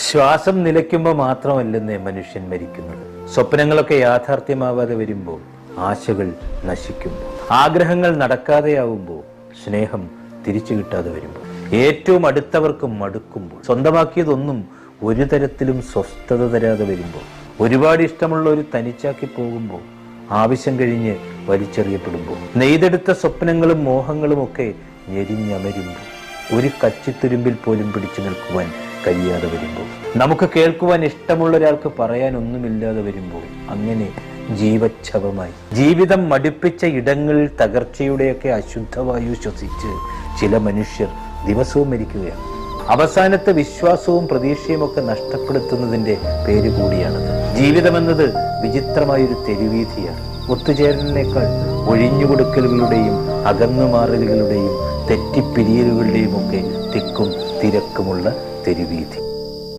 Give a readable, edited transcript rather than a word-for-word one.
ശ്വാസം നിലയ്ക്കുമ്പോൾ മാത്രമല്ലെന്നേ മനുഷ്യൻ മരിക്കുന്നത്. സ്വപ്നങ്ങളൊക്കെ യാഥാർത്ഥ്യമാവാതെ വരുമ്പോൾ, ആശകൾ നശിക്കുമ്പോൾ, ആഗ്രഹങ്ങൾ നടക്കാതെയാവുമ്പോൾ, സ്നേഹം തിരിച്ചു കിട്ടാതെ വരുമ്പോൾ, ഏറ്റവും അടുത്തവർക്ക് മടുക്കുമ്പോൾ, സ്വന്തമാക്കിയതൊന്നും ഒരു തരത്തിലും സ്വസ്ഥത തരാതെ വരുമ്പോൾ, ഒരുപാട് ഇഷ്ടമുള്ള ഒരു തനിച്ചാക്കി പോകുമ്പോൾ, ആവശ്യം കഴിഞ്ഞ് വലിച്ചെറിയപ്പെടുമ്പോൾ, നെയ്തെടുത്ത സ്വപ്നങ്ങളും മോഹങ്ങളും ഒക്കെ ഞെരിഞ്ഞമരുമ്പോൾ, ഒരു കച്ചിത്തുരുമ്പിൽ പോലും പിടിച്ചു നിൽക്കുവാൻ കഴിയാതെ വരുമ്പോൾ, നമുക്ക് കേൾക്കുവാൻ ഇഷ്ടമുള്ള ഒരാൾക്ക് പറയാൻ ഒന്നുമില്ലാതെ വരുമ്പോൾ, അങ്ങനെ ജീവച്ഛവമായി ജീവിതം മടുപ്പിച്ച ഇടങ്ങളിൽ തകർച്ചയുടെയൊക്കെ അശുദ്ധവായു ശ്വസിച്ച് ചില മനുഷ്യർ ദിവസവും മരിക്കുകയാണ്. അവസാനത്തെ വിശ്വാസവും പ്രതീക്ഷയും ഒക്കെ നഷ്ടപ്പെടുത്തുന്നതിൻ്റെ പേര് കൂടിയാണത്. ജീവിതമെന്നത് വിചിത്രമായൊരു തെരുവീഥിയാണ്. ഒത്തുചേരലിനേക്കാൾ ഒഴിഞ്ഞുകൊടുക്കലുകളുടെയും അകന്നുമാറലുകളുടെയും തെറ്റിപ്പിരിയലുകളുടെയും ഒക്കെ തിക്കും തിരക്കുമുള്ള തെരുവീഥി.